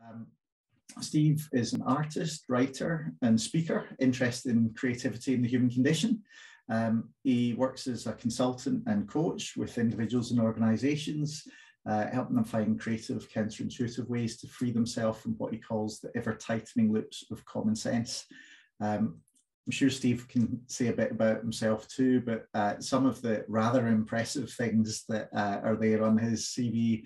Um, Steve is an artist, writer, and speaker interested in creativity and the human condition. He works as a consultant and coach with individuals and organizations, helping them find creative, counterintuitive ways to free themselves from what he calls the ever-tightening loops of common sense. I'm sure Steve can say a bit about himself too, but some of the rather impressive things that are there on his CV,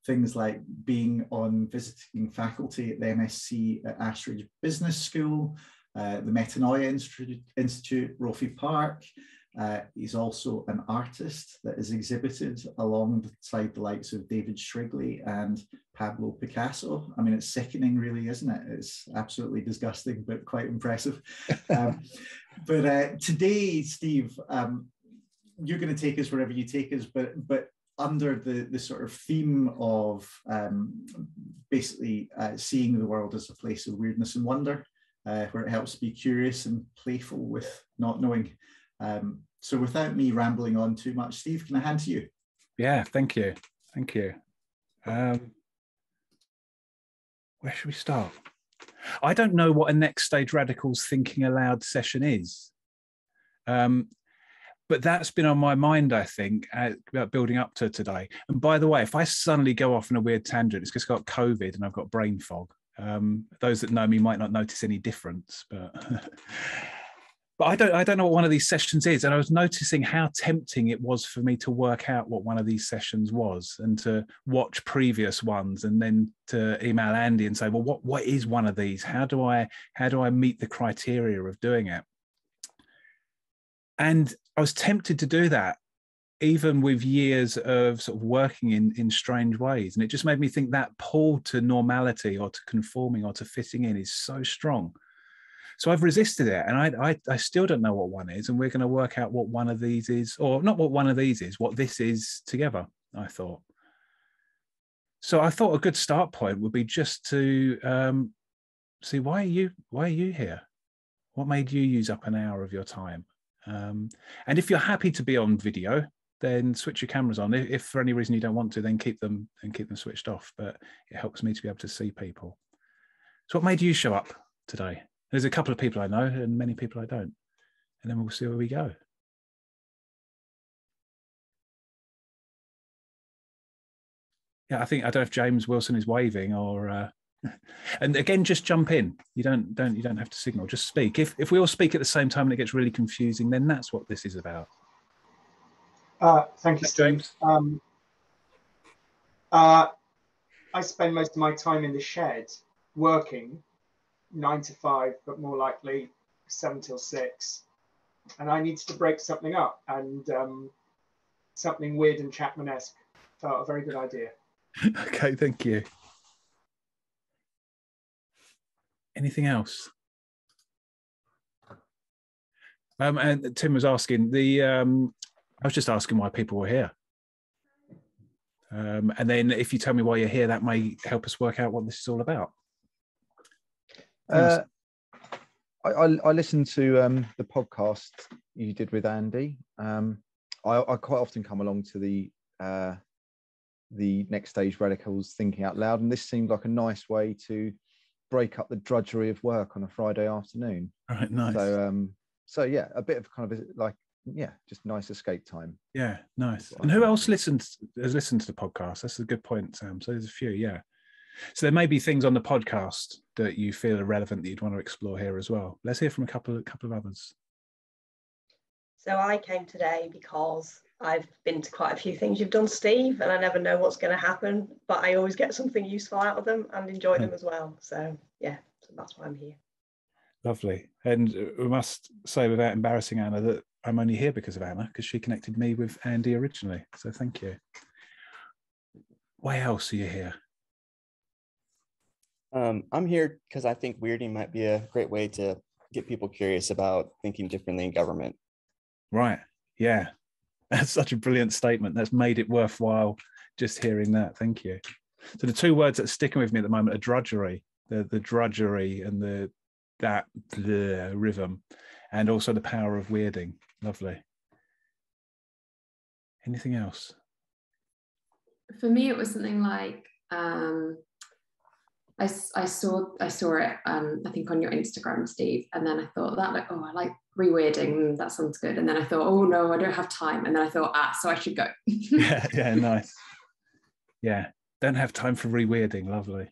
things like being on visiting faculty at the MSc at Ashridge Business School, the Metanoia Institute, Roffey Park. He's also an artist that is exhibited alongside the likes of David Shrigley and Pablo Picasso. I mean, it's sickening, really, isn't it? It's absolutely disgusting, but quite impressive. But today, Steve, you're going to take us wherever you take us, but under the sort of theme of basically seeing the world as a place of weirdness and wonder, where it helps to be curious and playful with not knowing. So without me rambling on too much, Steve, can I hand to you? Yeah, thank you. Thank you. Where should we start? I don't know what a Next Stage Radicals Thinking Aloud session is. But that's been on my mind, I think, about building up to today. And by the way, if I suddenly go off on a weird tangent, it's because I've got COVID and I've got brain fog. Those that know me might not notice any difference, but but I don't know what one of these sessions is. And I was noticing how tempting it was for me to work out what one of these sessions was and to watch previous ones and then to email Andy and say, well, what is one of these? How do I meet the criteria of doing it? And I was tempted to do that, even with years of sort of working in strange ways. And it just made me think that pull to normality or to conforming or to fitting in is so strong. So I've resisted it, and I still don't know what one is, and we're going to work out what one of these is, or not what one of these is, what this is together, I thought. So I thought a good start point would be just to see, why are you here? What made you use up an hour of your time? And if you're happy to be on video, then switch your cameras on. If for any reason you don't want to, then keep them switched off. But it helps me to be able to see people. So what made you show up today? There's a couple of people I know and many people I don't. And then we'll see where we go. Yeah, I don't know if James Wilson is waving or and again, just jump in. You don't have to signal, just speak. If we all speak at the same time and it gets really confusing, then that's what this is about. Thank you, Steve. I spend most of my time in the shed working 9 to 5, but more likely 7 till 6. And I needed to break something up, and something weird and Chapman-esque felt a very good idea. Okay, thank you. Anything else? And Tim was asking I was just asking why people were here. And then if you tell me why you're here, that may help us work out what this is all about. I listened to the podcast you did with Andy. I quite often come along to the Next Stage Radicals Thinking Out Loud, and this seemed like a nice way to break up the drudgery of work on a Friday afternoon. All right, nice. So yeah, a bit of kind of like, yeah, just nice escape time. Yeah, nice. And who else has listened to the podcast? That's a good point, Sam. So there's a few, yeah. So there may be things on the podcast that you feel are relevant that you'd want to explore here as well. Let's hear from a couple of others. So I came today because I've been to quite a few things you've done, Steve, and I never know what's going to happen, but I always get something useful out of them and enjoy them as well. So yeah, so that's why I'm here. Lovely. And we must say, without embarrassing Anna, that I'm only here because of Anna, because she connected me with Andy originally. So thank you. Why else are you here? I'm here because I think weirding might be a great way to get people curious about thinking differently in government. Right. Yeah. That's such a brilliant statement. That's made it worthwhile just hearing that. Thank you. So the two words that are sticking with me at the moment are drudgery, the drudgery and the rhythm, and also the power of weirding. Lovely. Anything else? For me, it was something like I saw it, I think on your Instagram, Steve, and then I thought that, like, oh, I like re-weirding, that sounds good. And then I thought, oh no, I don't have time. And then I thought, so I should go. yeah, nice. Yeah, don't have time for re-weirding. Lovely.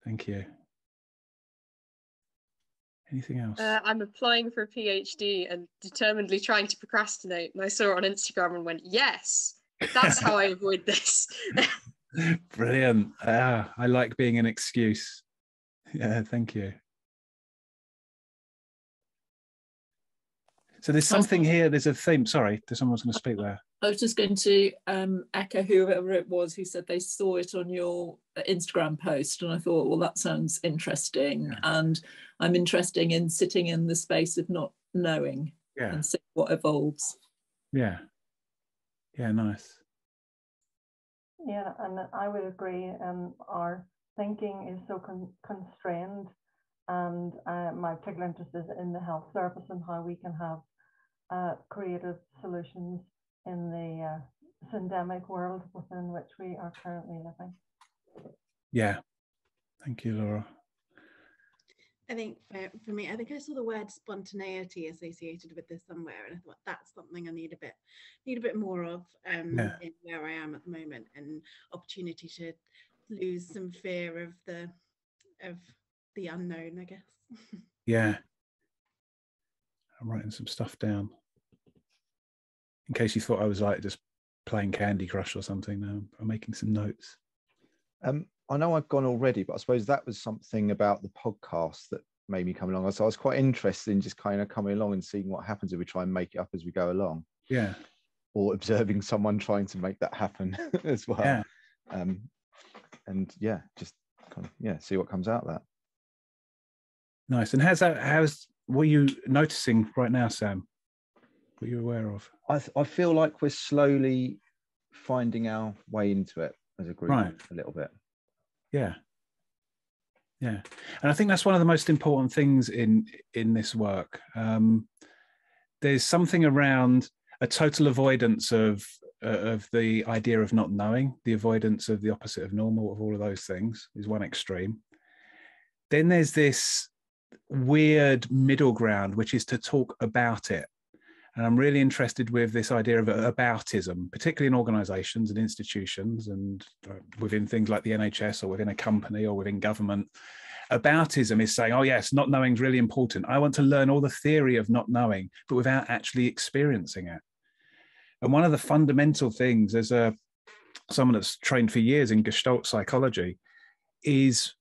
Thank you. Anything else? I'm applying for a PhD and determinedly trying to procrastinate. And I saw it on Instagram and went, yes, that's how I avoid this. Brilliant. I like being an excuse. Yeah, thank you. So there's something here, there's a theme. Sorry, someone's going to speak there. I was just going to echo whoever it was who said they saw it on your Instagram post, and I thought, well, that sounds interesting. Yeah. And I'm interested in sitting in the space of not knowing, yeah, and seeing what evolves. Yeah. Yeah, nice. Yeah, and I would agree. Our thinking is so constrained, and my particular interest is in the health service and how we can have creative solutions in the syndemic world within which we are currently living. Yeah, thank you, Laura. I think for me, I think I saw the word spontaneity associated with this somewhere, and I thought that's something I need a bit more of in where I am at the moment, and opportunity to lose some fear of the unknown, I guess. Yeah, I'm writing some stuff down in case you thought I was like just playing Candy Crush or something. Now I'm making some notes. I know I've gone already, but I suppose that was something about the podcast that made me come along. So I was quite interested in just kind of coming along and seeing what happens if we try and make it up as we go along. Yeah. Or observing someone trying to make that happen as well. Yeah. And yeah, just kind of, see what comes out of that. Nice. And what are you noticing right now, Sam? What are you aware of? I feel like we're slowly finding our way into it as a group, right, a little bit. Yeah. Yeah. And I think that's one of the most important things in this work. There's something around a total avoidance of the idea of not knowing, the avoidance of the opposite of normal, of all of those things is one extreme. Then there's this weird middle ground, which is to talk about it. And I'm really interested with this idea of aboutism, particularly in organizations and institutions and within things like the NHS or within a company or within government. Aboutism is saying, oh yes, not knowing is really important. I want to learn all the theory of not knowing, but without actually experiencing it. And one of the fundamental things as someone that's trained for years in Gestalt psychology is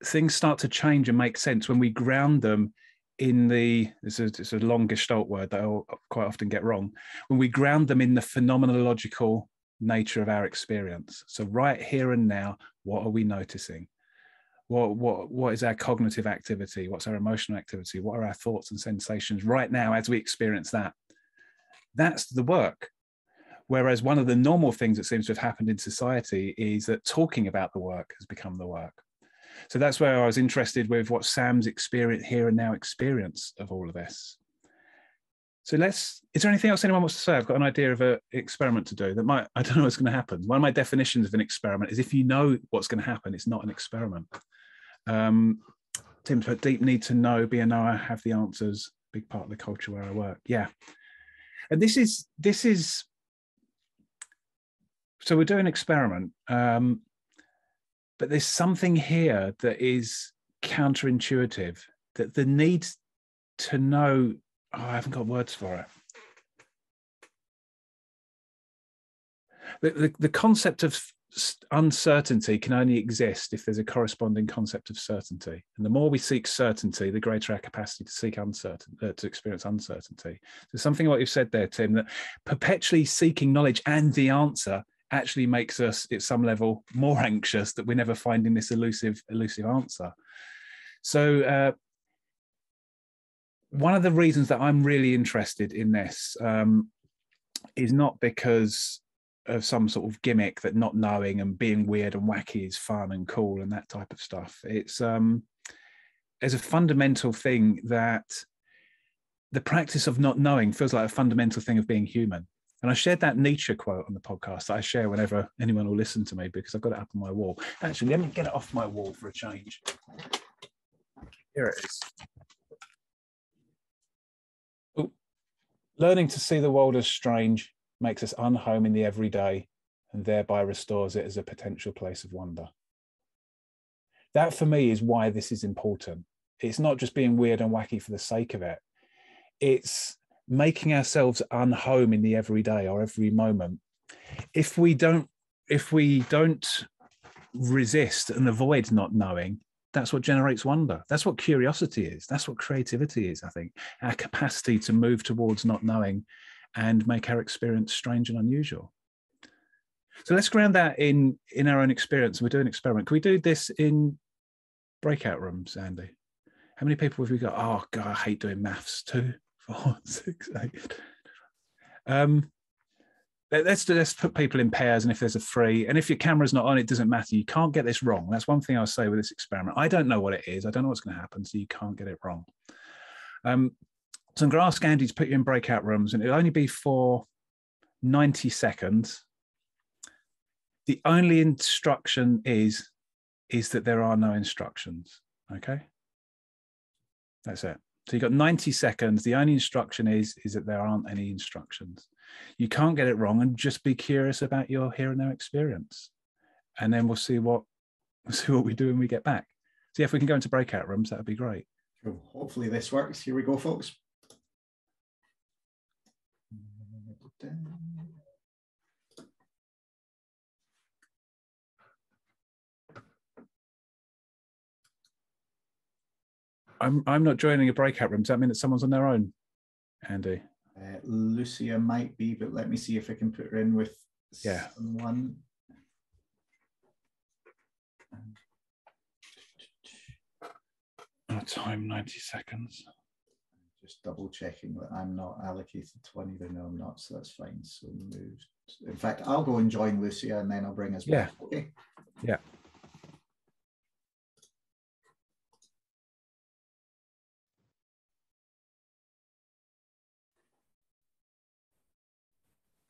things start to change and make sense when we ground them in it's a long Gestalt word that I'll quite often get wrong, when we ground them in the phenomenological nature of our experience. So right here and now, what are we noticing? What is our cognitive activity? What's our emotional activity? What are our thoughts and sensations right now as we experience that? That's the work. Whereas one of the normal things that seems to have happened in society is that talking about the work has become the work. So that's where I was interested with what Sam's experience here and now experience of all of this. So is there anything else anyone wants to say? I've got an idea of an experiment to do I don't know what's going to happen. One of my definitions of an experiment is if you know what's going to happen, it's not an experiment. Tim's put deep need to know, be a knower, have the answers, big part of the culture where I work. Yeah. And this is, so we're doing an experiment, but there's something here that is counterintuitive, that the need to know, I haven't got words for it. The concept of uncertainty can only exist if there's a corresponding concept of certainty. And the more we seek certainty, the greater our capacity to seek to experience uncertainty. So something like you've said there, Tim, that perpetually seeking knowledge and the answer actually makes us, at some level, more anxious that we're never finding this elusive answer. So one of the reasons that I'm really interested in this is not because of some sort of gimmick that not knowing and being weird and wacky is fun and cool and that type of stuff. It's there's a fundamental thing that the practice of not knowing feels like a fundamental thing of being human. And I shared that Nietzsche quote on the podcast that I share whenever anyone will listen to me, because I've got it up on my wall. Actually, let me get it off my wall for a change. Here it is. Ooh. Learning to see the world as strange makes us unhome in the everyday and thereby restores it as a potential place of wonder. That for me is why this is important. It's not just being weird and wacky for the sake of it. It's making ourselves unhome in the everyday or every moment. If we don't resist and avoid not knowing, that's what generates wonder. That's what curiosity is. That's what creativity is, I think. Our capacity to move towards not knowing and make our experience strange and unusual. So let's ground that in our own experience. We'll do an experiment. Can we do this in breakout rooms, Andy? How many people have we got? Oh God, I hate doing maths. 2, 4, 6, 8. Let's put people in pairs, and if there's a 3, and if your camera's not on, it doesn't matter. You can't get this wrong. That's one thing I'll say with this experiment. I don't know what it is. I don't know what's going to happen, so you can't get it wrong. So I'm going to ask Andy to put you in breakout rooms, and it'll only be for 90 seconds. The only instruction is that there are no instructions, okay? That's it. So you've got 90 seconds. The only instruction is that there aren't any instructions. You can't get it wrong, and just be curious about your here and now experience. And then we'll see what we do when we get back. So yeah, if we can go into breakout rooms, that would be great. Cool. Hopefully this works. Here we go, folks. I'm not joining a breakout room. Does that mean that someone's on their own, Andy? Lucia might be, but let me see if I can put her in with someone. Time 90 seconds. Just double checking that I'm not allocated to one either. No, I'm not, so that's fine. So moved. In fact, I'll go and join Lucia, and then I'll bring us back. Okay. Yeah.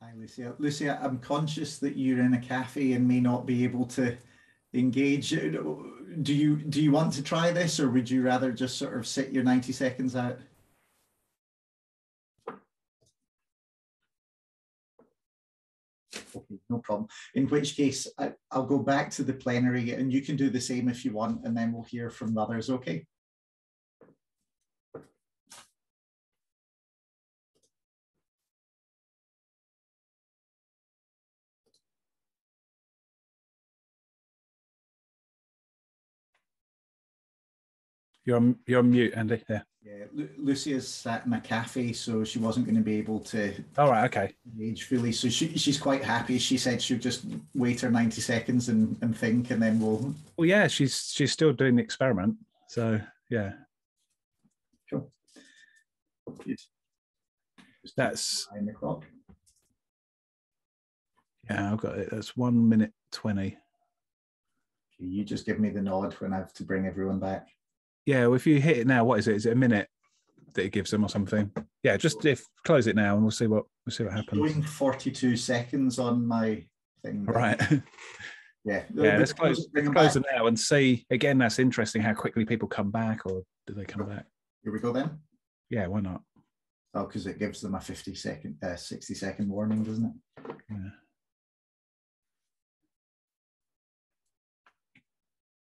Hi, Lucia. Lucia, I'm conscious that you're in a cafe and may not be able to engage. Do you want to try this, or would you rather just sort of sit your 90 seconds out? Okay, no problem. In which case, I'll go back to the plenary, and you can do the same if you want, and then we'll hear from the others, okay? You're on mute, Andy. Yeah. Yeah, Lucia's sat in a cafe, so she wasn't going to be able to. All right. Okay. Engage fully, so she's quite happy. She said she'll just wait her 90 seconds and think, and then we'll. Well, yeah, she's still doing the experiment, so yeah. Cool. Good. That's 9 o'clock. Yeah, I've got it. That's 1:20. Okay, you just give me the nod when I have to bring everyone back. Yeah, well, if you hit it now, what is it? Is it a minute that it gives them or something? Yeah, just close it now, and we'll see what happens. Showing 42 seconds on my thing. Right. Yeah. Yeah. Let's close it now and see. Again, that's interesting how quickly people come back, or do they come back? Here we go then. Yeah, why not? Oh, because it gives them a 60-second warning, doesn't it? Yeah.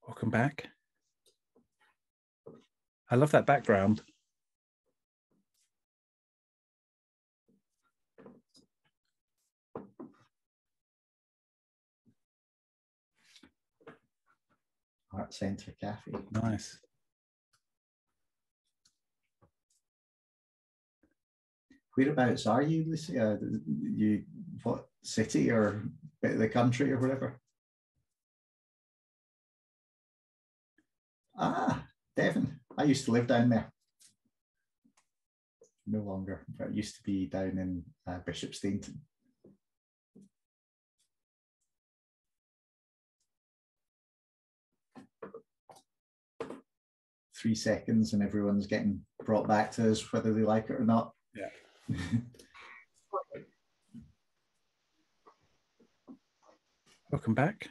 Welcome back. I love that background. Art Centre Cafe. Nice. Whereabouts are you, Lucia? You what city or bit of the country or whatever? Ah, Devon. I used to live down there. No longer, but I used to be down in Bishop Stainton. Three seconds and everyone's getting brought back to us, whether they like it or not. Yeah. Welcome back.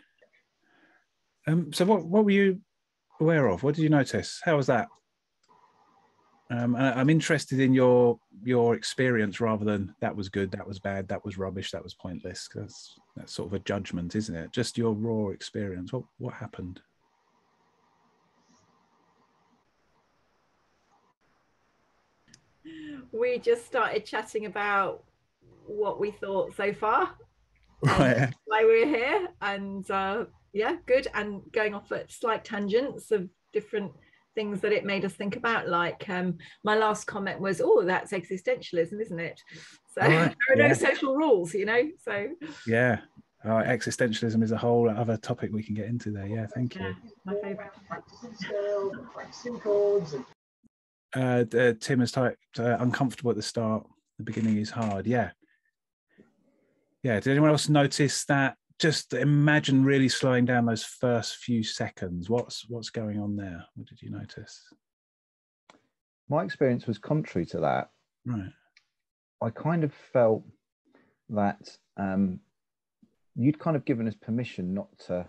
So what were you aware of? What did you notice? How was that? I'm interested in your experience rather than that was good, that was bad, that was rubbish, that was pointless, because that's sort of a judgment, isn't it? Just your raw experience. What happened? We just started chatting about what we thought so far, Right. why we're here, and yeah, good, and going off at slight tangents of different things that it made us think about. Like my last comment was, oh, that's existentialism, isn't it? So right. there are no social rules, you know. So yeah, existentialism is a whole other topic we can get into there. Yeah, thank you. My favorite. Tim has typed uncomfortable at the start. The beginning is hard. Yeah. Did anyone else notice that? Just imagine really slowing down those first few seconds. What's going on there? What did you notice? My experience was contrary to that. Right. I kind of felt that you'd kind of given us permission not to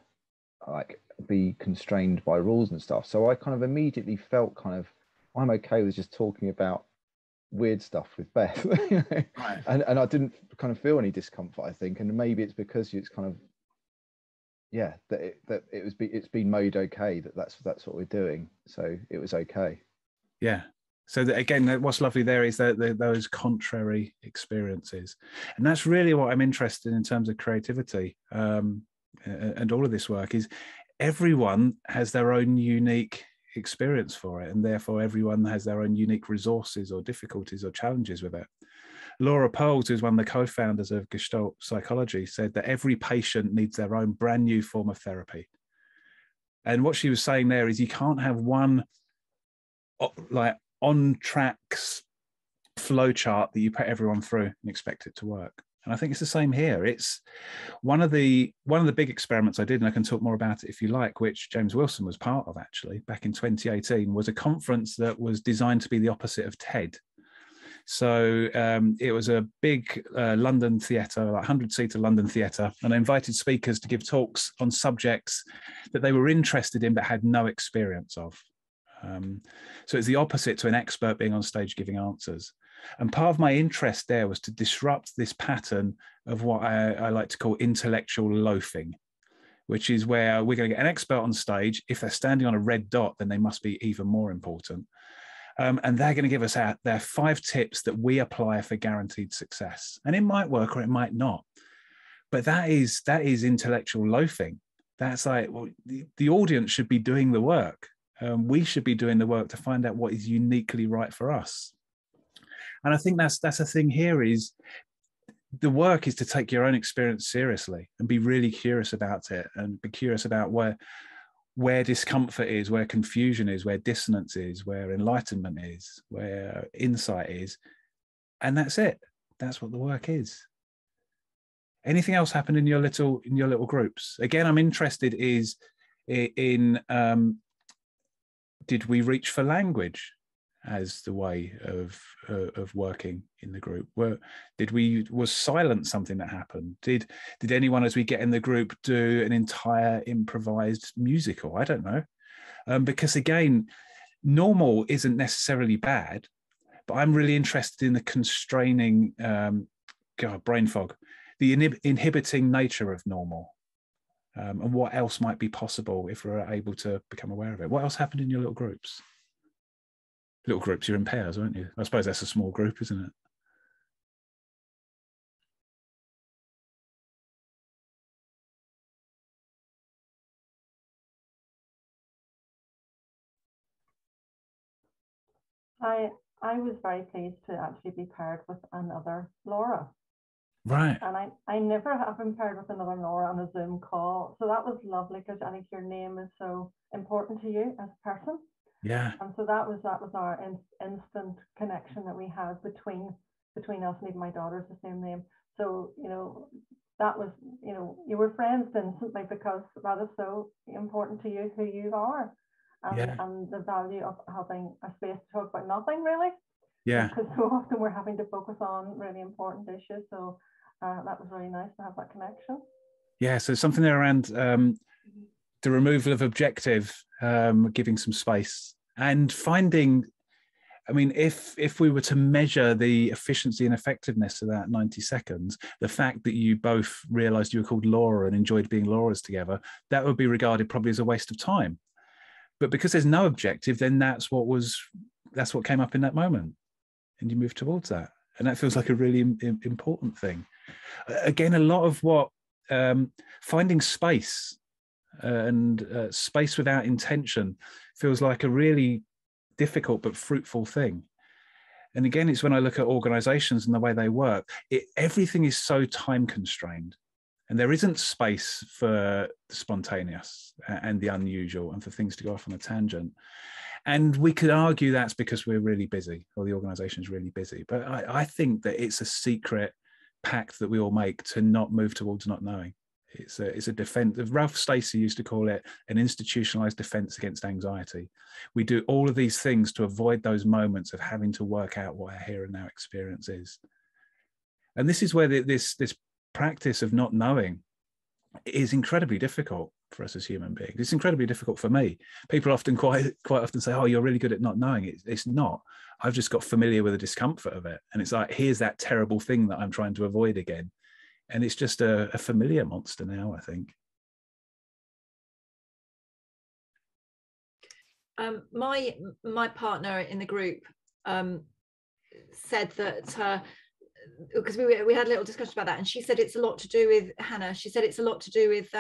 like be constrained by rules and stuff. So I kind of immediately felt kind of, I'm okay with just talking about weird stuff with Beth. Right. and I didn't kind of feel any discomfort, I think, and maybe it's because it's kind of it's been made okay that's what we're doing, so it was okay. Yeah. So again, what's lovely there is that those contrary experiences, and that's really what I'm interested in terms of creativity and all of this work is everyone has their own unique experience for it, and therefore everyone has their own unique resources or difficulties or challenges with it. Laura Pearls, who's one of the co-founders of Gestalt Psychology, said that every patient needs their own brand new form of therapy. And what she was saying there is you can't have one like on tracks flow chart that you put everyone through and expect it to work. And I think it's the same here. It's one of the big experiments I did, and I can talk more about it if you like, which James Wilson was part of actually back in 2018, was a conference that was designed to be the opposite of TED. So it was a big London theatre, like 100-seater London theatre, and I invited speakers to give talks on subjects that they were interested in but had no experience of. So it's the opposite to an expert being on stage giving answers. And part of my interest there was to disrupt this pattern of what I like to call intellectual loafing, which is where we're going to get an expert on stage. If they're standing on a red dot, then they must be even more important. And they're going to give us their 5 tips that we apply for guaranteed success. And it might work or it might not. But that is intellectual loafing. That's like, well, the audience should be doing the work. We should be doing the work to find out what is uniquely right for us. And I think that's the thing here is the work is to take your own experience seriously and be really curious about it, and be curious about where discomfort is, where confusion is, where dissonance is, where enlightenment is, where insight is. And that's it. That's what the work is. Anything else happened in your little groups? Again, I'm interested in did we reach for language as the way of working in the group? Was silence something that happened? Did anyone, as we get in the group, do an entire improvised musical? I don't know, because again, normal isn't necessarily bad, but I'm really interested in the constraining, brain fog, the inhibiting nature of normal, and what else might be possible if we're able to become aware of it. What else happened in your little groups? Little groups, you're in pairs, aren't you? I suppose that's a small group, isn't it? I was very pleased to actually be paired with another Laura. Right. And I never have been paired with another Laura on a Zoom call. So that was lovely, because I think your name is so important to you as a person. Yeah. And so that was our instant connection that we had between us, and even my daughter's the same name. So, that was, you were friends instantly, because that is so important to you, who you are, and the value of having a space to talk about nothing really. Yeah. Because so often we're having to focus on really important issues. So that was really nice to have that connection. Yeah, so something there around the removal of objective, giving some space, and finding, I mean, if we were to measure the efficiency and effectiveness of that 90 seconds, the fact that you both realized you were called Laura and enjoyed being Laura's together, that would be regarded probably as a waste of time. But because there's no objective, then that's what came up in that moment, and you move towards that. And that feels like a really important thing. Again, a lot of what finding space and space without intention feels like a really difficult but fruitful thing. And again, it's when I look at organizations and the way they work, everything is so time constrained, and there isn't space for the spontaneous and the unusual and for things to go off on a tangent. And we could argue that's because we're really busy, or the organization's really busy. But I think that it's a secret pact that we all make to not move towards not knowing. It's a defense. Ralph Stacey used to call it an institutionalized defense against anxiety. We do all of these things to avoid those moments of having to work out what our here and now experience is. And this is where this practice of not knowing is incredibly difficult for us as human beings. It's incredibly difficult for me. People often quite often say, oh, you're really good at not knowing. It's not. I've just got familiar with the discomfort of it. And it's like, here's that terrible thing that I'm trying to avoid again. And it's just a familiar monster now, I think. My partner in the group said that, because we had a little discussion about that, and she said it's a lot to do with, Hannah, she said it's a lot to do with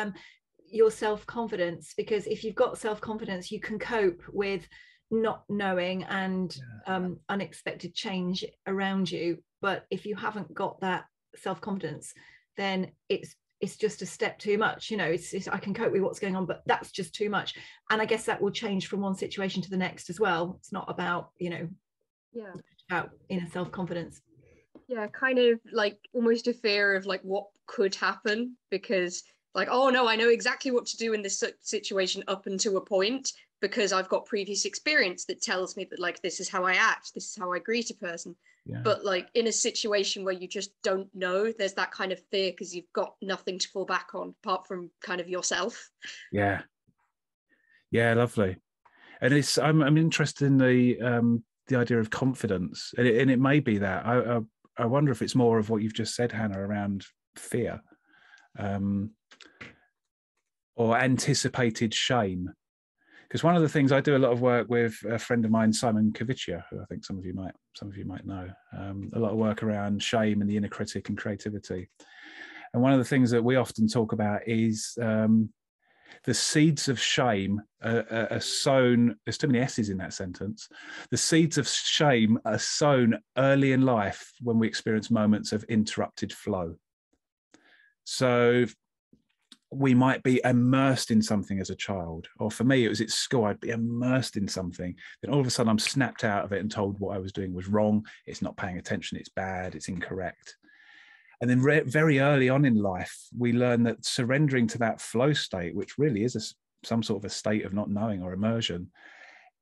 your self-confidence, because if you've got self-confidence, you can cope with not knowing and unexpected change around you. But if you haven't got that self-confidence, then it's just a step too much. You know, it's I can cope with what's going on, but that's just too much. And I guess that will change from one situation to the next as well. It's not about, you know, about inner self-confidence. Yeah, kind of like almost a fear of like what could happen, because like, oh no, I know exactly what to do in this situation up until a point, because I've got previous experience that tells me that like, this is how I act, this is how I greet a person. Yeah. But like in a situation where you just don't know, there's that kind of fear because you've got nothing to fall back on apart from kind of yourself. Yeah. Yeah, lovely. And it's I'm interested in the idea of confidence, and it may be that I wonder if it's more of what you've just said, Hannah, around fear, or anticipated shame. Because one of the things, I do a lot of work with a friend of mine, Simon Caviccia, who I think some of you might know, a lot of work around shame and the inner critic and creativity. And one of the things that we often talk about is the seeds of shame are sown. There's too many S's in that sentence. The seeds of shame are sown early in life when we experience moments of interrupted flow. So we might be immersed in something as a child, or for me, it was at school, I'd be immersed in something. Then all of a sudden I'm snapped out of it and told what I was doing was wrong. It's not paying attention. It's bad. It's incorrect. And then very early on in life, we learn that surrendering to that flow state, which really is some sort of a state of not knowing or immersion,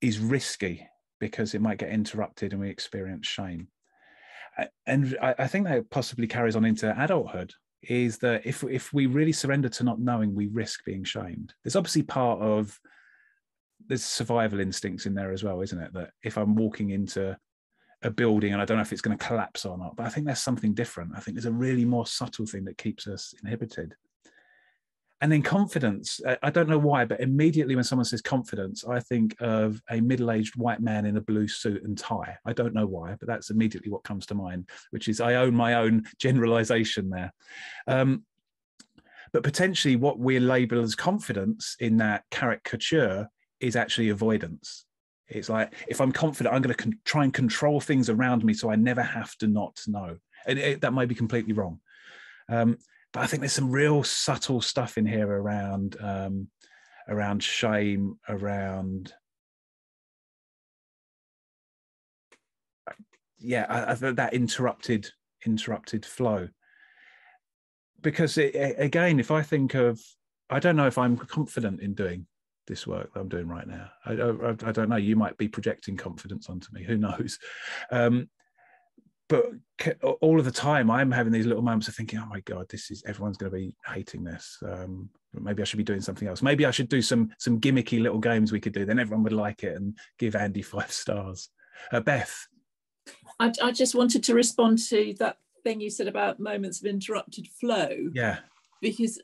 is risky because it might get interrupted and we experience shame. And I think that possibly carries on into adulthood, is that if we really surrender to not knowing, we risk being shamed. There's obviously there's survival instincts in there as well, isn't it? That if I'm walking into a building and I don't know if it's going to collapse or not, but I think there's something different. I think there's a really more subtle thing that keeps us inhibited. And then confidence, I don't know why, but immediately when someone says confidence, I think of a middle-aged white man in a blue suit and tie. I don't know why, but that's immediately what comes to mind, which is I own my own generalization there. But potentially what we label as confidence in that caricature is actually avoidance. It's like, if I'm confident, I'm going to try and control things around me so I never have to not know. And that might be completely wrong. But I think there's some real subtle stuff in here around shame, around that interrupted flow. Because again, if I think of, I don't know if I'm confident in doing this work that I'm doing right now. I don't know. You might be projecting confidence onto me. Who knows? but all of the time I'm having these little moments of thinking, oh my God, everyone's going to be hating this. Maybe I should be doing something else. Maybe I should do some gimmicky little games we could do. Then everyone would like it and give Andy 5 stars. Beth. I just wanted to respond to that thing you said about moments of interrupted flow. Yeah. Because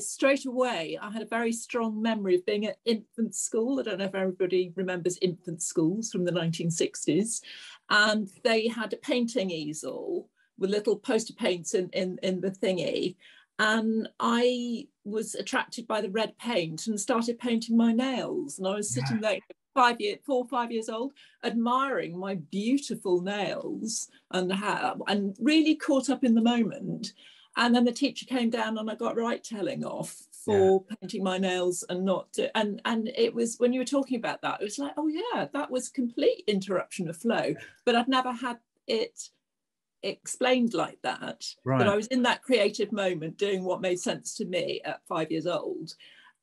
straight away, I had a very strong memory of being at infant school. I don't know if everybody remembers infant schools from the 1960s. And they had a painting easel with little poster paints in the thingy. And I was attracted by the red paint and started painting my nails. And I was sitting there 4 or 5 years old, admiring my beautiful nails and really caught up in the moment. And then the teacher came down and I got right telling off for painting my nails and and it was, when you were talking about that, it was like, oh yeah, that was complete interruption of flow. But I'd never had it explained like that. Right. But I was in that creative moment doing what made sense to me at 5 years old.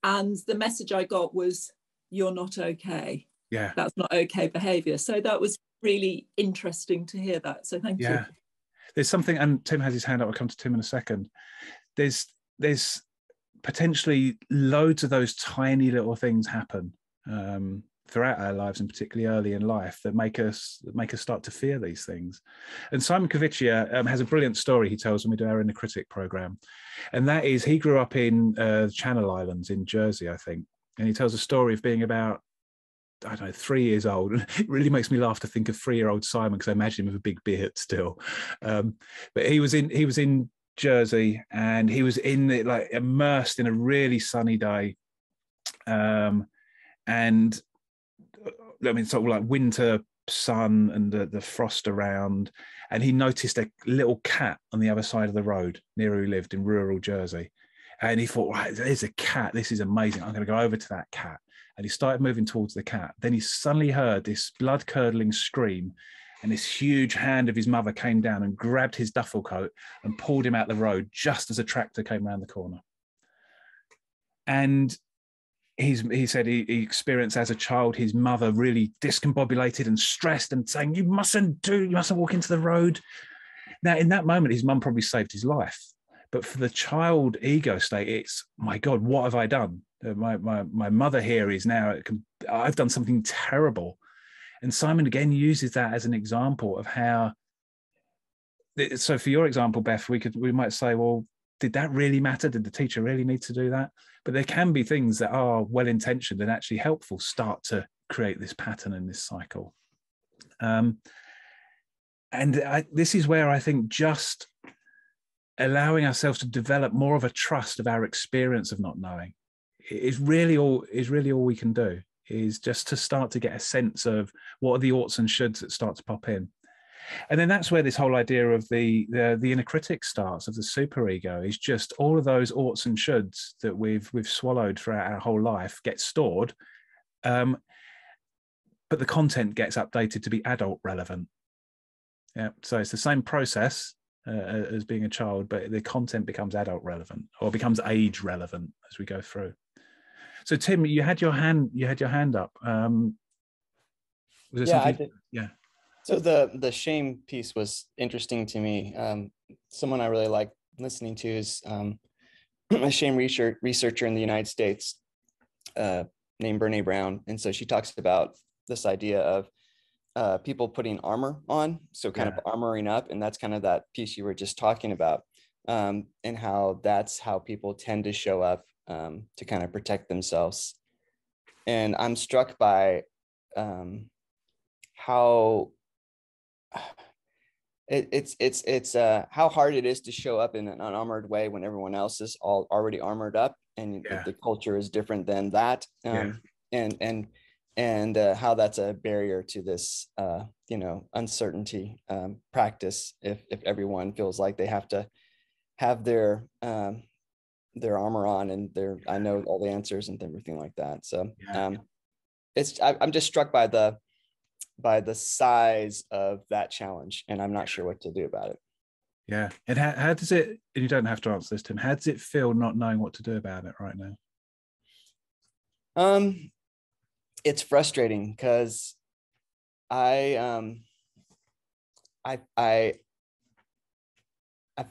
And the message I got was, you're not okay. Yeah. That's not okay behavior. So that was really interesting to hear that. So thank you. There's something, and Tim has his hand up, I'll come to Tim in a second. There's potentially loads of those tiny little things happen throughout our lives, and particularly early in life, that make us start to fear these things. And Simon Caviccia has a brilliant story he tells when we do our Inner Critic program. And that is, he grew up in Channel Islands in Jersey, I think. And he tells a story of being about, I don't know, 3 years old. It really makes me laugh to think of 3-year-old Simon, because I imagine him with a big beard still. But he was in Jersey, and he was immersed in a really sunny day. And I mean, sort of like winter sun and the frost around. And he noticed a little cat on the other side of the road near where he lived in rural Jersey. And he thought, right, there's a cat. This is amazing. I'm going to go over to that cat. And he started moving towards the cat. Then he suddenly heard this blood-curdling scream, and this huge hand of his mother came down and grabbed his duffel coat and pulled him out the road just as a tractor came around the corner. And he said he experienced as a child his mother really discombobulated and stressed and saying, you mustn't walk into the road. Now, in that moment, his mum probably saved his life. But for the child ego state, it's, my God, what have I done? My mother here is now, I've done something terrible. And Simon again uses that as an example of how, so for your example, Beth, we might say, well, did that really matter? Did the teacher really need to do that? But there can be things that are well-intentioned and actually helpful start to create this pattern and this cycle. This is where I think just allowing ourselves to develop more of a trust of our experience of not knowing is really all we can do, is just to start to get a sense of what are the oughts and shoulds that start to pop in. And then that's where this whole idea of the inner critic starts, of the superego, is just all of those oughts and shoulds that we've swallowed throughout our whole life get stored, but the content gets updated to be adult relevant. Yeah, so it's the same process as being a child, but the content becomes adult relevant, or becomes age relevant as we go through. So Tim, you had your hand up. Was there something? I did. Yeah. So the shame piece was interesting to me. Someone I really like listening to is a shame researcher in the United States named Brene Brown. And so she talks about this idea of people putting armor on, so kind of armoring up. And that's kind of that piece you were just talking about, and how that's how people tend to show up to kind of protect themselves. And I'm struck by how it's how hard it is to show up in an unarmored way when everyone else is already armored up, and the culture is different than that. And how that's a barrier to this, uncertainty practice. If everyone feels like they have to have their armor on and I know all the answers and everything like that. So I'm just struck by the size of that challenge, and I'm not sure what to do about it. Yeah, and how does it? And you don't have to answer this, Tim. How does it feel not knowing what to do about it right now? It's frustrating because I I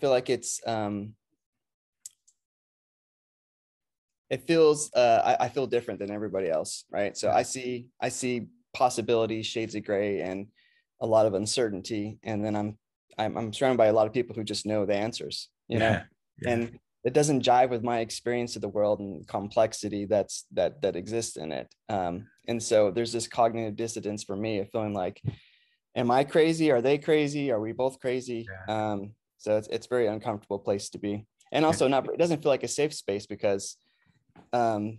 feel like it's it feels I feel different than everybody else, right? So I see possibilities, shades of gray, and a lot of uncertainty, and then I'm surrounded by a lot of people who just know the answers, you know, and it doesn't jive with my experience of the world and complexity that exists in it. And so there's this cognitive dissonance for me of feeling like, am I crazy? Are they crazy? Are we both crazy? So it's a very uncomfortable place to be. And also it doesn't feel like a safe space because, you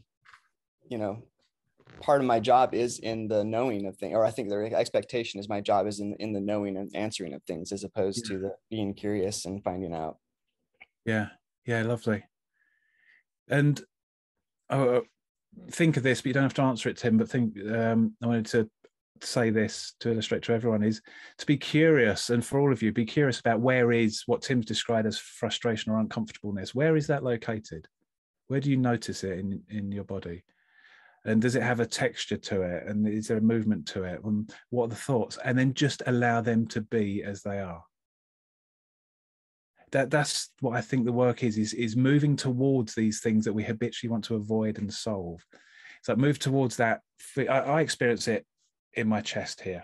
know, part of my job is in the knowing of things, or I think the expectation is my job is in the knowing and answering of things, as opposed to the being curious and finding out. Yeah, lovely. And think of this, but you don't have to answer it, Tim, but I wanted to say this to illustrate to everyone, is to be curious, and for all of you, be curious about where is what Tim's described as frustration or uncomfortableness. Where is that located? Where do you notice it in your body? And does it have a texture to it? And is there a movement to it? And what are the thoughts? And then just allow them to be as they are. That's what I think the work is moving towards these things that we habitually want to avoid and solve. So move towards that. I experience it in my chest here.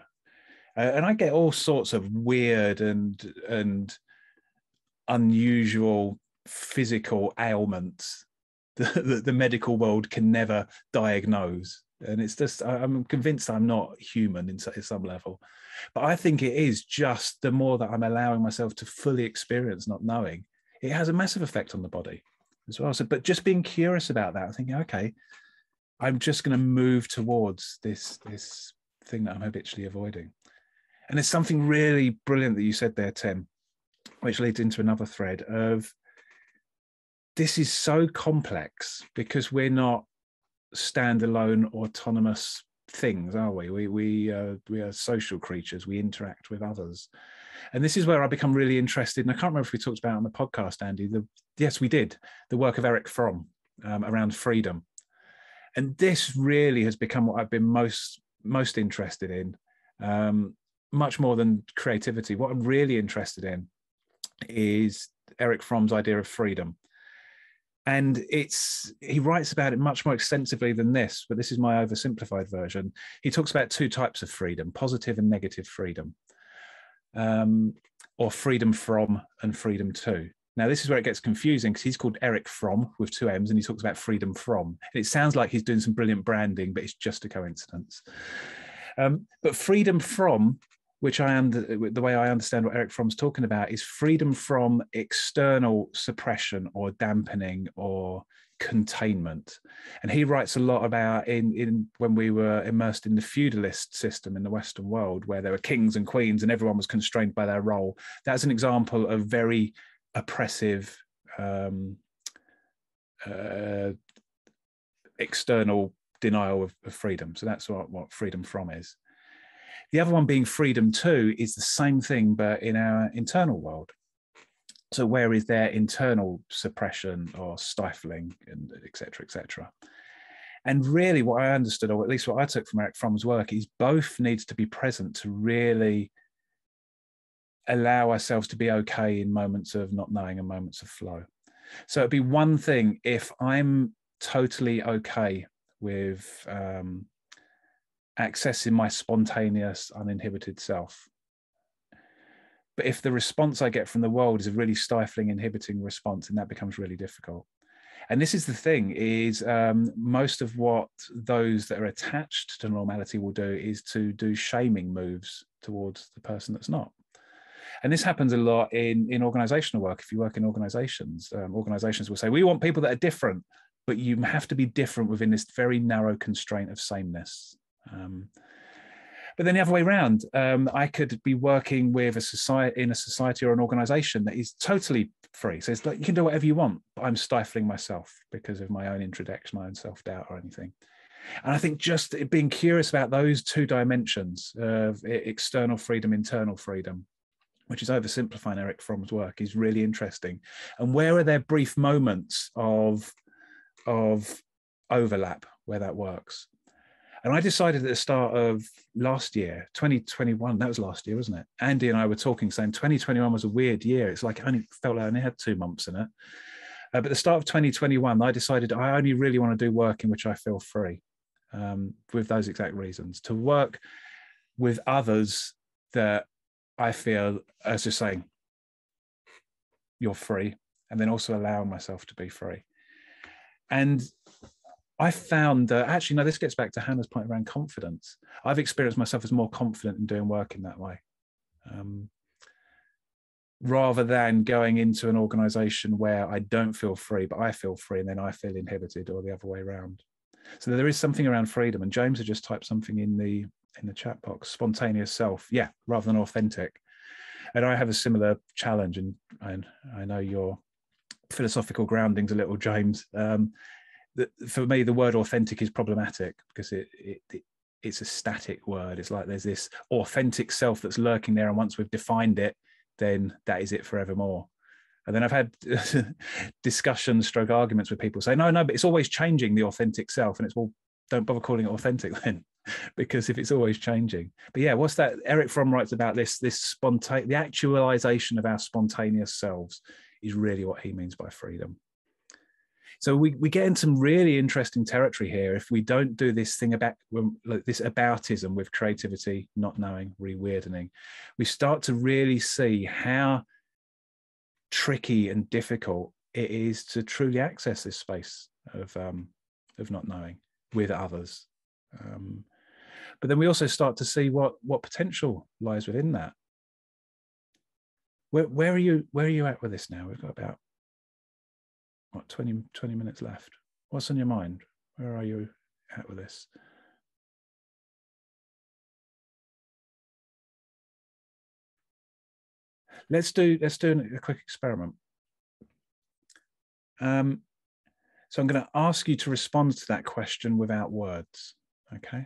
And I get all sorts of weird and unusual physical ailments that the medical world can never diagnose. And it's just, I'm convinced I'm not human in some level. But I think it is just the more that I'm allowing myself to fully experience not knowing, it has a massive effect on the body as well. So, but just being curious about that, thinking, okay, I'm just going to move towards this thing that I'm habitually avoiding. And there's something really brilliant that you said there, Tim, which leads into another thread of, this is so complex because we're not standalone autonomous things, are we? We are social creatures. We interact with others. And this is where I become really interested. And I can't remember if we talked about it on the podcast, Andy. Yes, we did. The work of Erich Fromm around freedom. And this really has become what I've been most interested in, much more than creativity. What I'm really interested in is Erich Fromm's idea of freedom. And he writes about it much more extensively than this, but this is my oversimplified version. He talks about two types of freedom, positive and negative freedom, or freedom from and freedom to. Now, this is where it gets confusing because he's called Erich Fromm with two M's, and he talks about freedom from. And it sounds like he's doing some brilliant branding, but it's just a coincidence. But freedom from, which the way I understand what Erich Fromm's talking about, is freedom from external suppression or dampening or containment. And he writes a lot about in when we were immersed in the feudalist system in the Western world, where there were kings and queens and everyone was constrained by their role. That's an example of very oppressive external denial of freedom. So that's what freedom from is. The other one being freedom to is the same thing, but in our internal world. So where is there internal suppression or stifling, and et cetera, et cetera. And really what I understood, or at least what I took from Erich Fromm's work, is both needs to be present to really allow ourselves to be okay in moments of not knowing and moments of flow. So it'd be one thing if I'm totally okay with accessing my spontaneous, uninhibited self. But if the response I get from the world is a really stifling, inhibiting response, and that becomes really difficult. And this is the thing, is most of what those that are attached to normality will do is to do shaming moves towards the person that's not. And this happens a lot in organizational work. If you work in organizations, organizations will say, we want people that are different, but you have to be different within this very narrow constraint of sameness. But then the other way around, I could be working with a society or an organization that is totally free. So it's like, you can do whatever you want, but I'm stifling myself because of my own introduction, my own self-doubt or anything. And I think just being curious about those two dimensions of external freedom, internal freedom, which is oversimplifying Erich Fromm's work, is really interesting. And where are there brief moments of overlap where that works? And I decided at the start of last year, 2021, that was last year, wasn't it? Andy and I were talking, saying 2021 was a weird year. It's like I only felt like I only had 2 months in it. But at the start of 2021, I decided I only really want to do work in which I feel free, with those exact reasons. To work with others that I feel, as just saying, you're free, and then also allowing myself to be free. And I found that actually, no, this gets back to Hannah's point around confidence. I've experienced myself as more confident in doing work in that way, rather than going into an organization where I don't feel free, but I feel free and then I feel inhibited, or the other way around. So there is something around freedom. And James has just typed something in the chat box: spontaneous self, yeah, rather than authentic. And I have a similar challenge, and I know your philosophical grounding's a little, James. For me, the word authentic is problematic because it's a static word. It's like there's this authentic self that's lurking there, and once we've defined it, then that is it forevermore. And then I've had discussions, stroke arguments with people say, no, but it's always changing, the authentic self. And it's, well, don't bother calling it authentic then, because if it's always changing. But yeah, what's that? Eric Fromm writes about the actualization of our spontaneous selves is really what he means by freedom. So we get into some really interesting territory here if we don't do this thing about this aboutism with creativity, not knowing, re-weirdening. We start to really see how tricky and difficult it is to truly access this space of not knowing with others. But then we also start to see what potential lies within that. Where are you at with this now? We've got about 20 minutes left. What's on your mind? Where are you at with this? Let's do a quick experiment. So I'm going to ask you to respond to that question without words. Okay.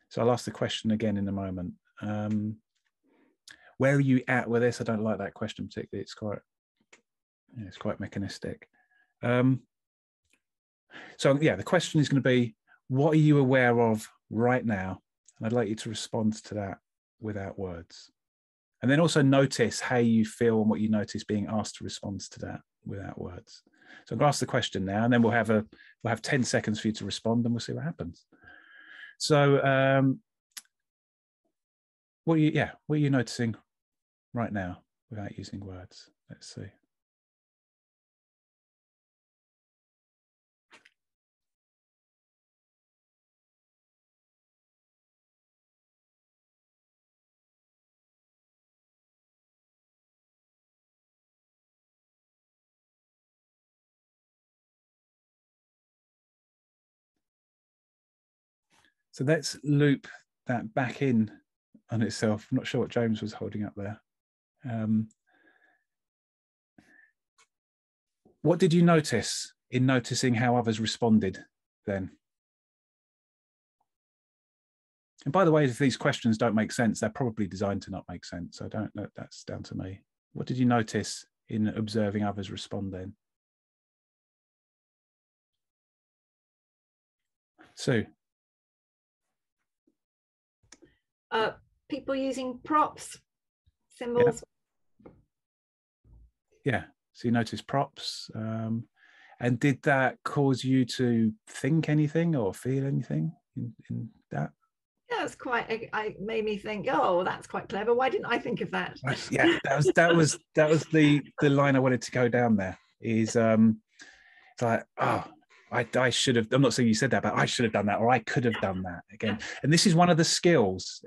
So I'll ask the question again in a moment. Where are you at with this? I don't like that question particularly. It's quite mechanistic. So yeah, the question is going to be, what are you aware of right now? And I'd like you to respond to that without words. And then also notice how you feel and what you notice being asked to respond to that without words. So I'm going to ask the question now, and then we'll have 10 seconds for you to respond, and we'll see what happens. So what are you noticing right now without using words? Let's see. So let's loop that back in on itself. I'm not sure what James was holding up there. What did you notice in noticing how others responded then? And by the way, if these questions don't make sense, they're probably designed to not make sense. So don't know, that's down to me. What did you notice in observing others respond then? Sue? People using props, symbols. Yeah, so you noticed props. And did that cause you to think anything or feel anything in that? Yeah, it's quite. It made me think. Oh, that's quite clever. Why didn't I think of that? Yeah, that was the line I wanted to go down. There is it's like, oh, I should have. I'm not saying you said that, but I should have done that, or I could have done that again. And this is one of the skills,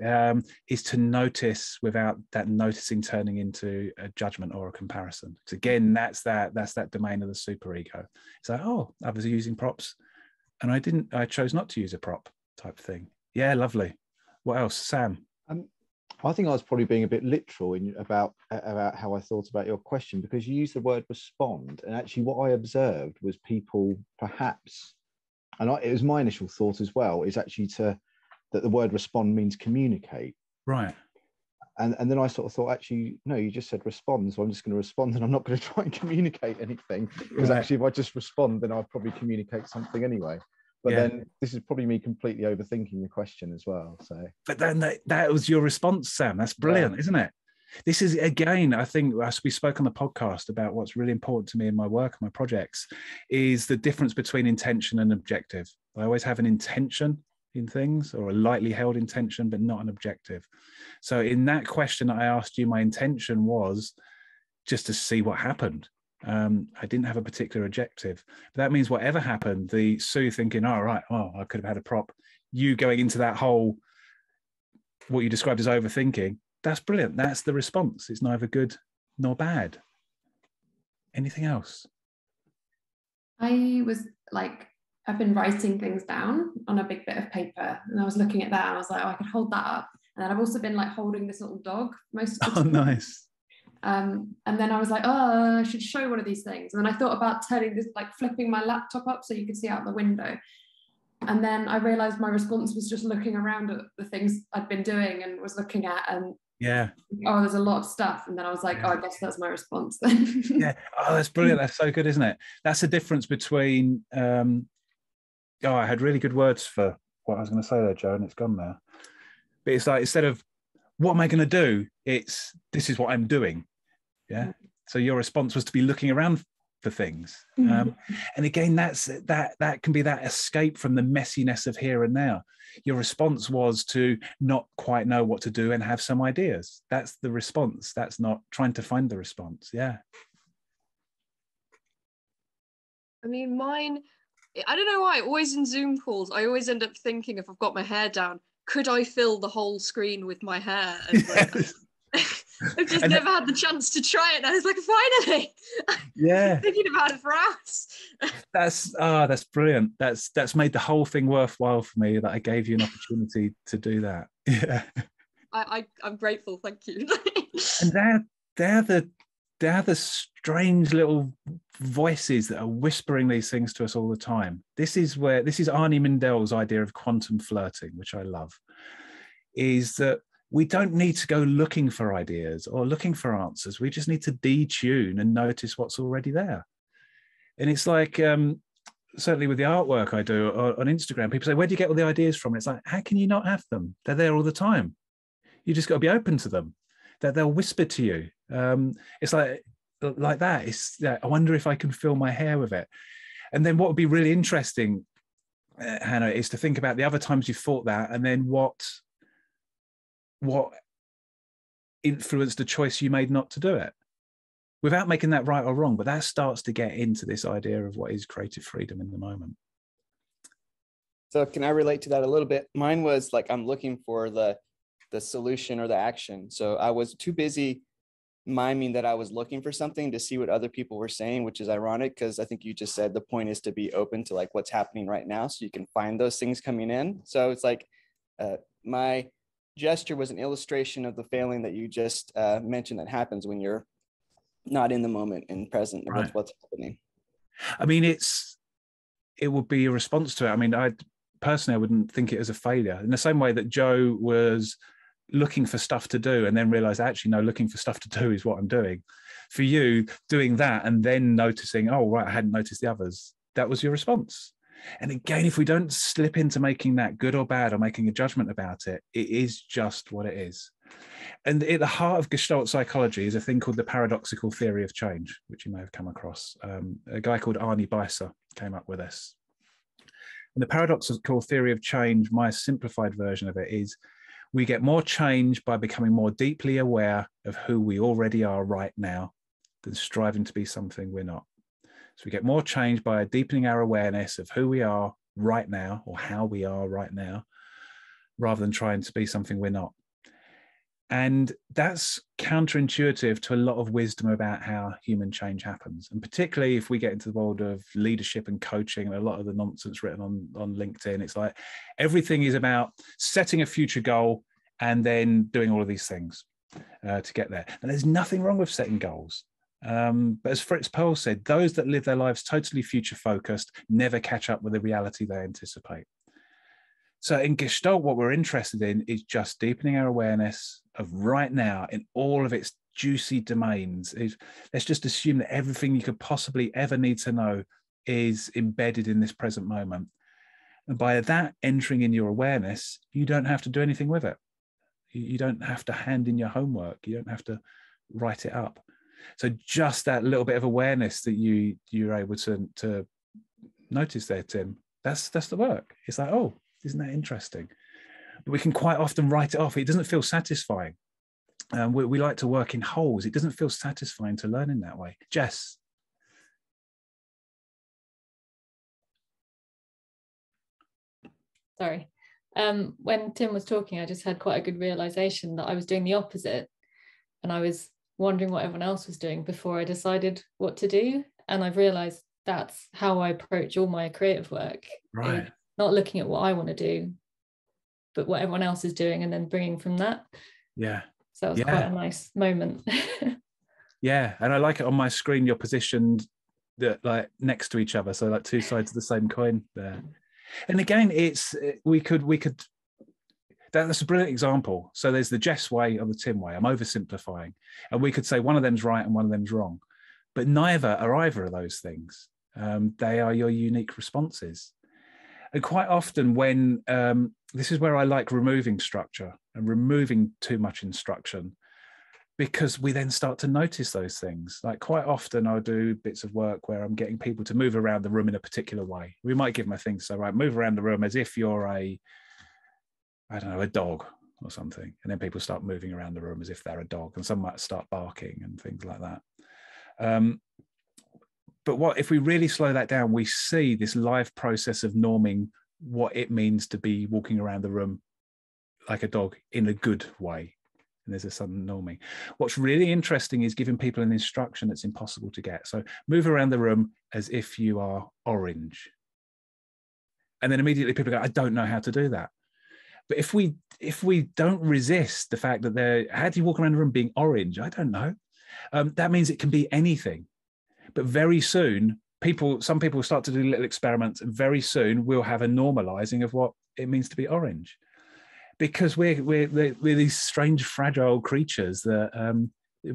is to notice without that noticing turning into a judgment or a comparison. So again, that's that domain of the superego. It's like, oh, others are using props, and I chose not to use a prop type thing. Yeah, lovely. What else, Sam? I think I was probably being a bit literal about how I thought about your question, because you used the word respond, and actually what I observed was people perhaps, and it was my initial thought as well, is actually that the word respond means communicate. Right. And then I sort of thought, actually, no, you just said respond, so I'm just going to respond, and I'm not going to try and communicate anything, because actually if I just respond, then I'll probably communicate something anyway. But then this is probably me completely overthinking the question as well. So, but then that was your response, Sam. That's brilliant, isn't it? This is, again, I think, as we spoke on the podcast about what's really important to me in my work, my projects, is the difference between intention and objective. I always have an intention in things, or a lightly held intention, but not an objective. So in that question I asked you, my intention was just to see what happened. I didn't have a particular objective. But that means whatever happened, the Sue thinking, oh, right, oh, I could have had a prop, you going into that whole, what you described as overthinking, that's brilliant. That's the response. It's neither good nor bad. Anything else? I was like, I've been writing things down on a big bit of paper, and I was looking at that and I was like, oh, I could hold that up. And then I've also been like holding this little dog most of the time. Oh, nice. And then I was like, oh, I should show one of these things. And then I thought about turning this, like flipping my laptop up so you could see out the window. And then I realized my response was just looking around at the things I'd been doing and was looking at, and oh, there's a lot of stuff. And then I was like, oh, I guess that's my response then. Oh, that's brilliant. That's so good, isn't it? That's the difference between, I had really good words for what I was going to say there, Joe, and it's gone now. But it's like, instead of what am I going to do, it's this is what I'm doing. Yeah. So your response was to be looking around for things. And again, that can be that escape from the messiness of here and now. Your response was to not quite know what to do and have some ideas. That's the response. That's not trying to find the response. Yeah. I mean, mine, I don't know why, always in Zoom calls, I always end up thinking, if I've got my hair down, could I fill the whole screen with my hair? And like, I've just never had the chance to try it. And I was like, finally, yeah, thinking about it for hours. That's brilliant. That's made the whole thing worthwhile for me, that I gave you an opportunity to do that. Yeah, I'm grateful. Thank you. And they're the strange little voices that are whispering these things to us all the time. This is Arnie Mindell's idea of quantum flirting, which I love, is that we don't need to go looking for ideas or looking for answers. We just need to detune and notice what's already there. And it's like, certainly with the artwork I do on Instagram, people say, where do you get all the ideas from? And it's like, how can you not have them? They're there all the time. You just got to be open to them. That they'll whisper to you. It's like that. It's I wonder if I can fill my hair with it. And then what would be really interesting, Hannah, is to think about the other times you've thought that, and then what influenced the choice you made not to do it, without making that right or wrong. But that starts to get into this idea of what is creative freedom in the moment. So can I relate to that a little bit? Mine was like, I'm looking for the solution or the action. So I was too busy miming that I was looking for something to see what other people were saying, which is ironic, because I think you just said the point is to be open to like what's happening right now, so you can find those things coming in. So it's like my gesture was an illustration of the failing that you just mentioned that happens when you're not in the moment and present with what's happening. I mean, it would be a response to it. I mean, I wouldn't think it as a failure, in the same way that Joe was looking for stuff to do and then realized, actually, no, looking for stuff to do is what I'm doing. For you, doing that and then noticing, oh, right, I hadn't noticed the others, that was your response. And again, if we don't slip into making that good or bad or making a judgment about it, it is just what it is. And at the heart of Gestalt psychology is a thing called the paradoxical theory of change, which you may have come across. A guy called Arnie Beiser came up with this. And the paradoxical theory of change, my simplified version of it, is we get more change by becoming more deeply aware of who we already are right now than striving to be something we're not. So we get more change by deepening our awareness of who we are right now, or how we are right now, rather than trying to be something we're not. And that's counterintuitive to a lot of wisdom about how human change happens. And particularly if we get into the world of leadership and coaching and a lot of the nonsense written on LinkedIn, it's like everything is about setting a future goal and then doing all of these things to get there. And there's nothing wrong with setting goals. But as Fritz Perls said, those that live their lives totally future focused never catch up with the reality they anticipate. So in Gestalt, what we're interested in is just deepening our awareness of right now in all of its juicy domains. Let's just assume that everything you could possibly ever need to know is embedded in this present moment. And by that entering in your awareness, you don't have to do anything with it. You don't have to hand in your homework. You don't have to write it up. So just that little bit of awareness that you're able to notice there, Tim, that's the work. It's like, oh, isn't that interesting? But we can quite often write it off. It doesn't feel satisfying. We like to work in wholes. It doesn't feel satisfying to learn in that way. Jess. Sorry. When Tim was talking, I just had quite a good realization that I was doing the opposite, and I was wondering what everyone else was doing before I decided what to do. And I've realized that's how I approach all my creative work. Right. Not looking at what I want to do, but what everyone else is doing, and then bringing from that. Yeah. So it was quite a nice moment. Yeah, and I like it on my screen. You're positioned like next to each other, so like two sides of the same coin there. And again, we could. That's a brilliant example. So there's the Jess way or the Tim way. I'm oversimplifying, and we could say one of them's right and one of them's wrong, but neither are either of those things. They are your unique responses. And quite often when, this is where I like removing structure and removing too much instruction, because we then start to notice those things. Like quite often I'll do bits of work where I'm getting people to move around the room in a particular way. We might give them a thing, so right, move around the room as if you're a dog or something. And then people start moving around the room as if they're a dog, and some might start barking and things like that. But what if we really slow that down, we see this live process of norming what it means to be walking around the room like a dog in a good way. And there's a sudden norming. What's really interesting is giving people an instruction that's impossible to get. So move around the room as if you are orange. And then immediately people go, I don't know how to do that. But if we don't resist the fact that how do you walk around the room being orange? I don't know. That means it can be anything. But very soon, some people start to do little experiments, and very soon we'll have a normalizing of what it means to be orange, because we're these strange, fragile creatures that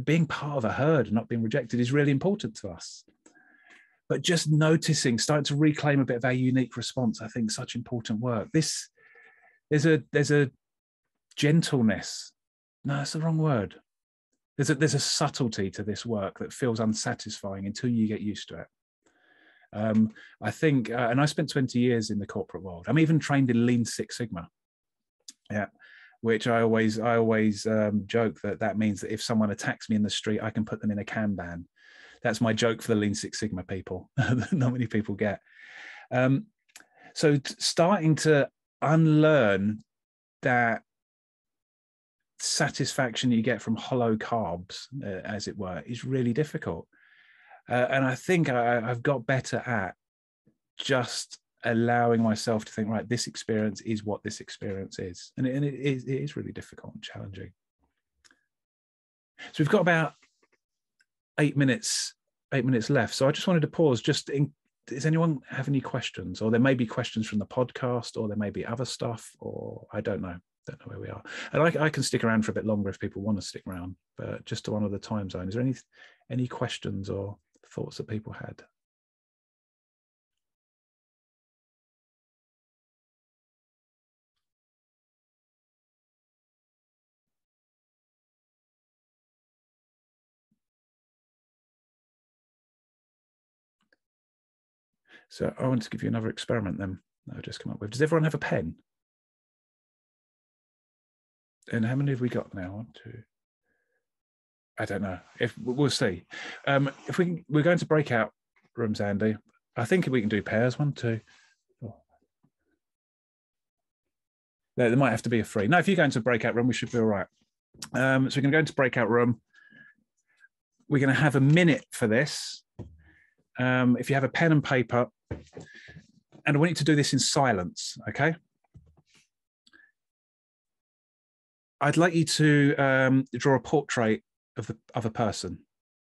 being part of a herd and not being rejected is really important to us. But just noticing, starting to reclaim a bit of our unique response, I think, such important work. There's a gentleness. No, that's the wrong word. There's a subtlety to this work that feels unsatisfying until you get used to it. I think, and I spent 20 years in the corporate world. I'm even trained in Lean Six Sigma. Yeah, which I always joke that means that if someone attacks me in the street, I can put them in a Kanban. That's my joke for the Lean Six Sigma people that not many people get. So starting to unlearn that satisfaction you get from hollow carbs, as it were, is really difficult. And I think I've got better at just allowing myself to think, right, this experience is what this experience is. And it is really difficult and challenging. So we've got about 8 minutes left. So I just wanted to pause. Does anyone have any questions? Or there may be questions from the podcast, or there may be other stuff, or I don't know. Don't know where we are. And I can stick around for a bit longer if people want to stick around, but just to honor the time zone. Is there any questions or thoughts that people had? So I want to give you another experiment then that I've just come up with. Does everyone have a pen? And how many have we got now? 1, 2. I don't know. We'll see. If we're going to breakout rooms, Andy. I think we can do pairs. 1, 2, 4. There might have to be a 3. No, if you go into a breakout room, we should be all right. So we're going to go into breakout room. We're going to have a minute for this. If you have a pen and paper, and I want you to do this in silence, okay? I'd like you to draw a portrait of the other person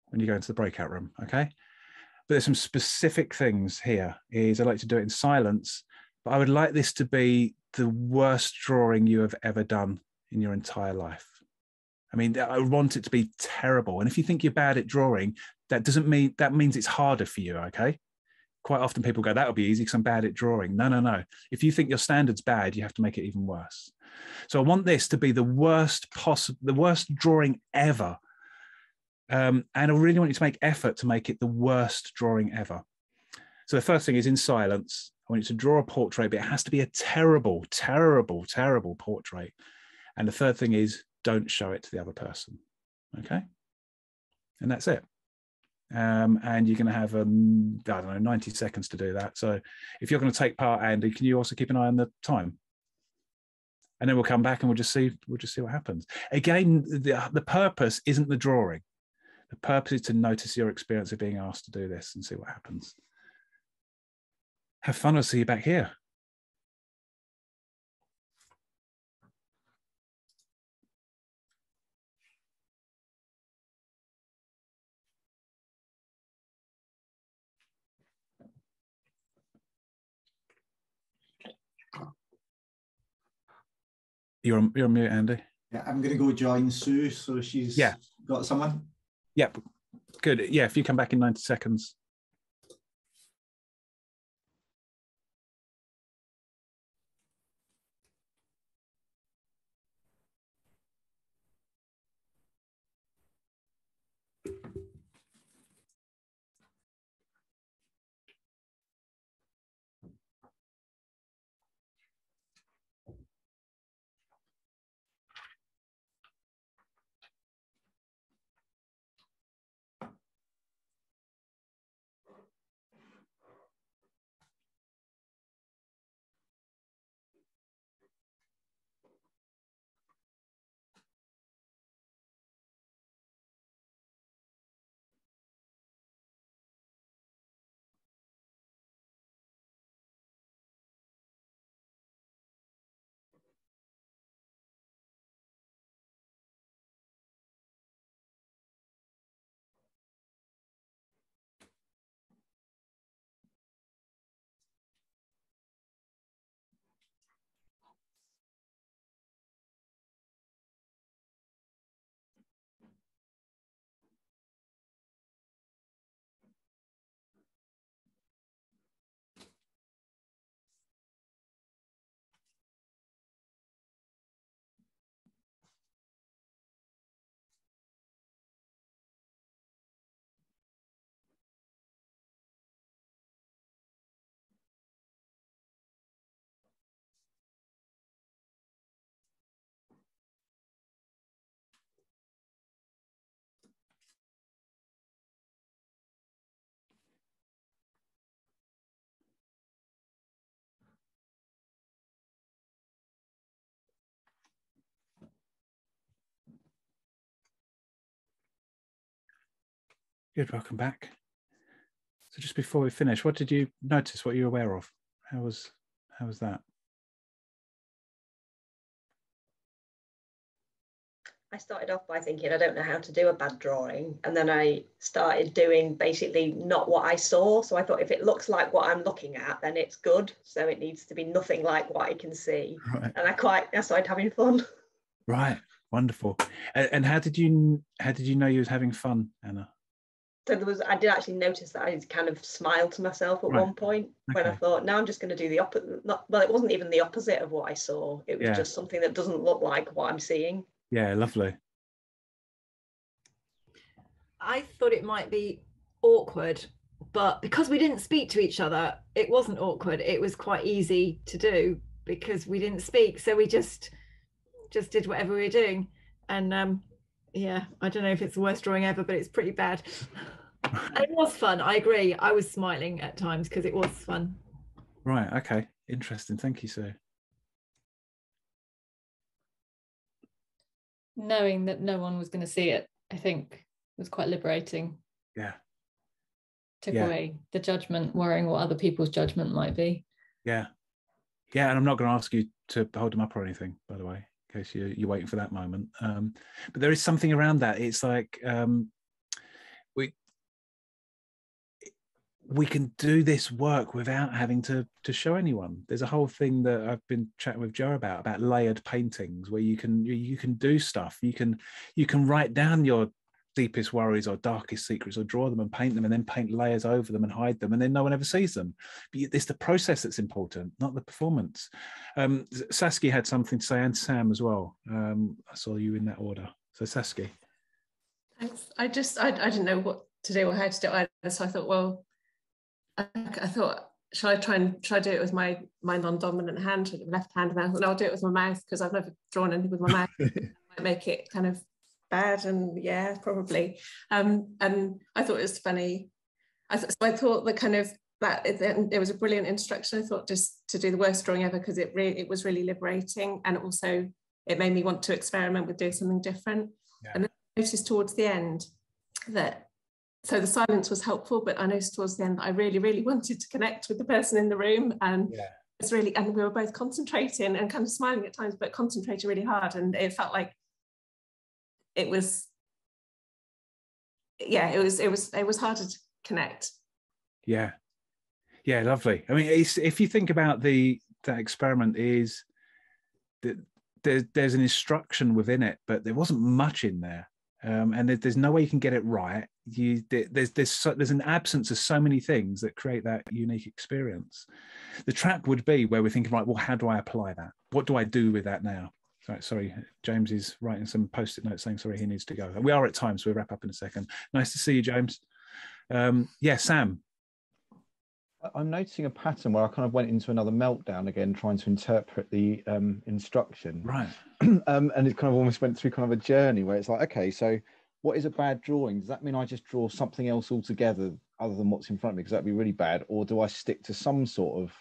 when you go into the breakout room, okay? But there's some specific things here. I'd like to do it in silence, but I would like this to be the worst drawing you have ever done in your entire life. I mean, I want it to be terrible. And if you think you're bad at drawing, that means it's harder for you, okay? quite often people go, that'll be easy because I'm bad at drawing. No, no, no. If you think your standard's bad, you have to make it even worse. So I want this to be the worst drawing ever. And I really want you to make effort to make it the worst drawing ever. So the first thing is in silence. I want you to draw a portrait, but it has to be a terrible, terrible, terrible portrait. And the third thing is don't show it to the other person. Okay? And that's it. And you're going to have, I don't know, 90 seconds to do that. So if you're going to take part, Andy, can you also keep an eye on the time? And then we'll come back and we'll just see what happens. Again, the purpose isn't the drawing. The purpose is to notice your experience of being asked to do this and see what happens. Have fun. I'll see you back here. You're on mute, Andy. Yeah, I'm going to go join Sue, so she's got someone. Yep, good. Yeah, if you come back in 90 seconds. Good, welcome back. So just before we finish, what did you notice? What you were aware of? How was that? I started off by thinking I don't know how to do a bad drawing, and then I started doing basically not what I saw. So I thought if it looks like what I'm looking at, then it's good. So it needs to be nothing like what I can see. Right. And I started having fun. Right, wonderful. And how did you know you was having fun, Anna? So I did actually notice that I kind of smiled to myself at one point when I thought, now I'm just going to do the opposite. Well, it wasn't even the opposite of what I saw. It was just something that doesn't look like what I'm seeing. Yeah, lovely. I thought it might be awkward, but because we didn't speak to each other, it wasn't awkward. It was quite easy to do because we didn't speak. So we just did whatever we were doing. And yeah, I don't know if it's the worst drawing ever, but it's pretty bad. It was fun. I agree. I was smiling at times because it was fun. Right. Okay. Interesting. Thank you, Sue. Knowing that no one was going to see it, I think, was quite liberating. Yeah. Took away the judgment, worrying what other people's judgment might be. Yeah. Yeah. And I'm not going to ask you to hold them up or anything, by the way, in case you're waiting for that moment. But there is something around that. It's like we can do this work without having to show anyone. There's a whole thing that I've been chatting with Joe about layered paintings, where you can do stuff. You can write down your deepest worries or darkest secrets, or draw them and paint them and then paint layers over them and hide them, and then no one ever sees them. But it's the process that's important, not the performance. Saskia had something to say, and Sam as well. I saw you in that order. So Saskia. Thanks. I didn't know what to do or how to do it either. So I thought, well, I thought, should I do it with my non-dominant hand, left hand? And I thought, no, I'll do it with my mouth, because I've never drawn anything with my mouth. It might make it kind of bad, and yeah, probably. And I thought it was funny. I thought the kind of that it was a brilliant instruction. I thought just to do the worst drawing ever, because it was really liberating, and also it made me want to experiment with doing something different. Yeah. And then I noticed towards the end that, so the silence was helpful, but I noticed towards the end that I really, really wanted to connect with the person in the room, and it's really, and we were both concentrating and kind of smiling at times, but concentrating really hard, and it felt like it was harder to connect. Yeah, lovely. I mean, if you think about that experiment, is that there's an instruction within it, but there wasn't much in there, and there's no way you can get it right. There's an absence of so many things that create that unique experience. The trap would be where we're thinking, right, well, how do I apply that? What do I do with that now? Sorry, James is writing some post-it notes saying, sorry, he needs to go. We are at time, so we'll wrap up in a second. Nice to see you, James. Sam. I'm noticing a pattern where I kind of went into another meltdown again, trying to interpret the instruction. Right. And it kind of almost went through kind of a journey where it's like, okay, so what is a bad drawing? Does that mean I just draw something else altogether other than what's in front of me? Because that'd be really bad. Or do I stick to some sort of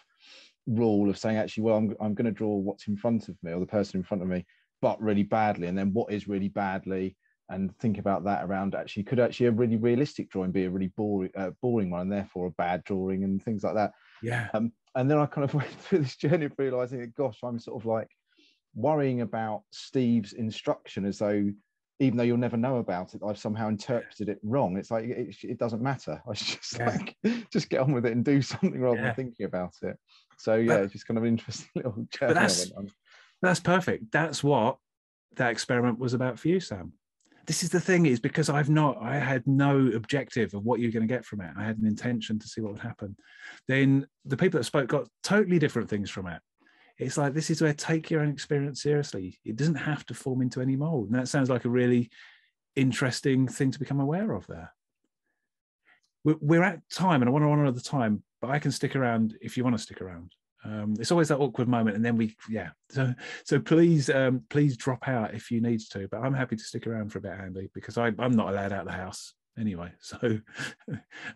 rule of saying, actually, well, I'm going to draw what's in front of me, or the person in front of me, but really badly, and then what is really badly, and think about that around, actually, could actually a really realistic drawing be a really boring one, and therefore a bad drawing, and things like that. Yeah. And then I kind of went through this journey of realizing that, gosh, I'm sort of like worrying about Steve's instruction as though, even though you'll never know about it, I've somehow interpreted it wrong. It's like, it doesn't matter. I should just get on with it and do something rather than thinking about it. So it's just kind of an interesting little journey. That's perfect. That's what that experiment was about for you, Sam. This is the thing, is because I had no objective of what you're going to get from it. I had an intention to see what would happen. Then the people that spoke got totally different things from it. It's like, this is where take your own experience seriously. It doesn't have to form into any mold. And that sounds like a really interesting thing to become aware of there. We're at time, and I want to honor the time, but I can stick around if you want to stick around. It's always that awkward moment, and then so please drop out if you need to, but I'm happy to stick around for a bit, Andy, because I'm not allowed out of the house anyway, so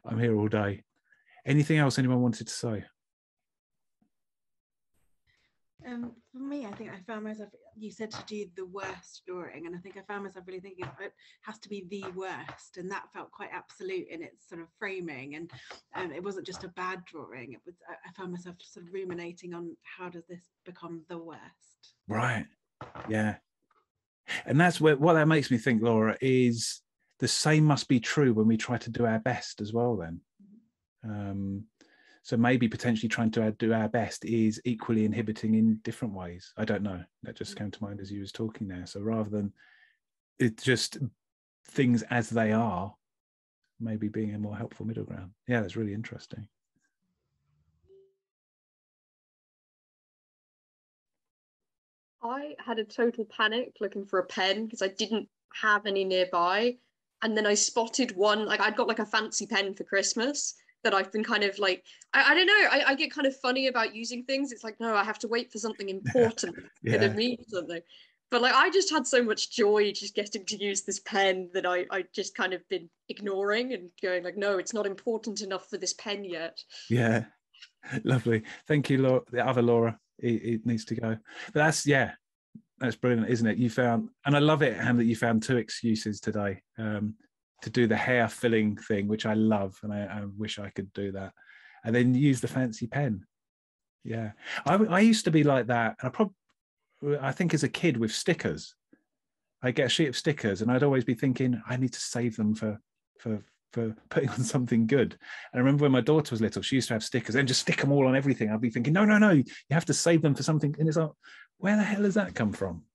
I'm here all day. Anything else anyone wanted to say? For me, I think I found myself, you said to do the worst drawing, and I think I found myself really thinking it has to be the worst, and that felt quite absolute in its sort of framing, and it wasn't just a bad drawing. It was, I found myself sort of ruminating on, how does this become the worst? Right. Yeah. And that's what that makes me think, Laura, is the same must be true when we try to do our best as well then. So maybe potentially trying to do our best is equally inhibiting in different ways. I don't know. That just came to mind as you was talking there. So rather than it just things as they are, maybe being a more helpful middle ground. Yeah, that's really interesting. I had a total panic looking for a pen because I didn't have any nearby. And then I spotted one, like I'd got like a fancy pen for Christmas that I've been kind of like, I don't know, I get kind of funny about using things. It's like, no, I have to wait for something important to mean something. But like, I just had so much joy just getting to use this pen that I just kind of been ignoring and going like, no, it's not important enough for this pen yet. Yeah, lovely. Thank you, Laura. The other Laura, it needs to go. But that's brilliant, isn't it? You found, and I love it, Ham, that you found 2 excuses today to do the hair filling thing, which I love, and I wish I could do that, and then use the fancy pen. Yeah, I used to be like that, and I think as a kid with stickers, I'd get a sheet of stickers, and I'd always be thinking, I need to save them for putting on something good. And I remember when my daughter was little, she used to have stickers and just stick them all on everything. I'd be thinking, no, you have to save them for something. And it's like, where the hell does that come from?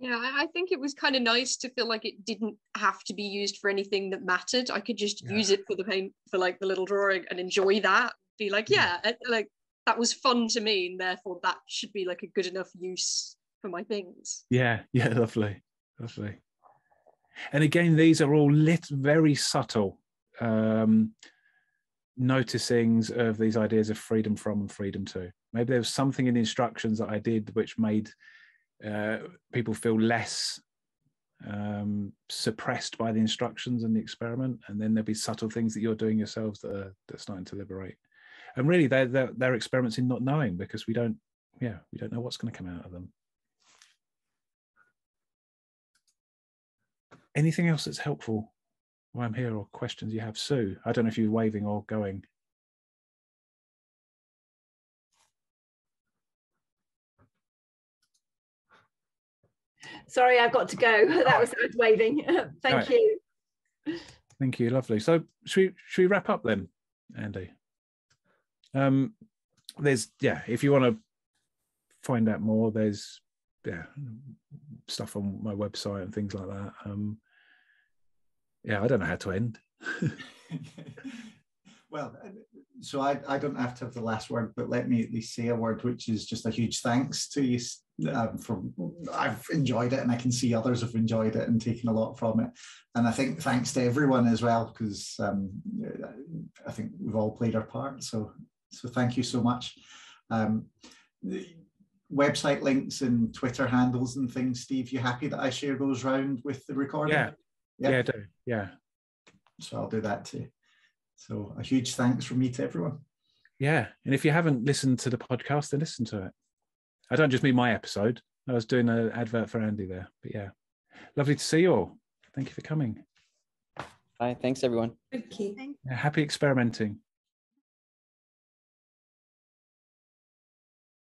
Yeah, I think it was kind of nice to feel like it didn't have to be used for anything that mattered. I could just use it for the paint, for like the little drawing, and enjoy that. Be like, like that was fun to me, and therefore that should be like a good enough use for my things. Yeah, lovely. And again, these are all very subtle noticings of these ideas of freedom from and freedom to. Maybe there was something in the instructions that I did which made people feel less suppressed by the instructions and the experiment, and then there'll be subtle things that you're doing yourselves that are starting to liberate. And really, they're experiments in not knowing, because we don't know what's going to come out of them. Anything else that's helpful while I'm here, or questions you have? Sue, I don't know if you're waving or going. Sorry, I've got to go. That was waving. Thank you. Thank you, lovely. So should we wrap up then, Andy? There's if you want to find out more, there's stuff on my website and things like that. I don't know how to end. Well, so I don't have to have the last word, but let me at least say a word, which is just a huge thanks to you. I've enjoyed it, and I can see others have enjoyed it and taken a lot from it. And I think thanks to everyone as well, because I think we've all played our part. So thank you so much. The website links and Twitter handles and things, Steve, you happy that I share those round with the recording? Yeah, do. Yeah. So I'll do that too. So a huge thanks from me to everyone. Yeah, and if you haven't listened to the podcast, then listen to it. I don't just mean my episode. I was doing an advert for Andy there. But yeah, lovely to see you all. Thank you for coming. Bye. Thanks, everyone. Thank you. Happy experimenting.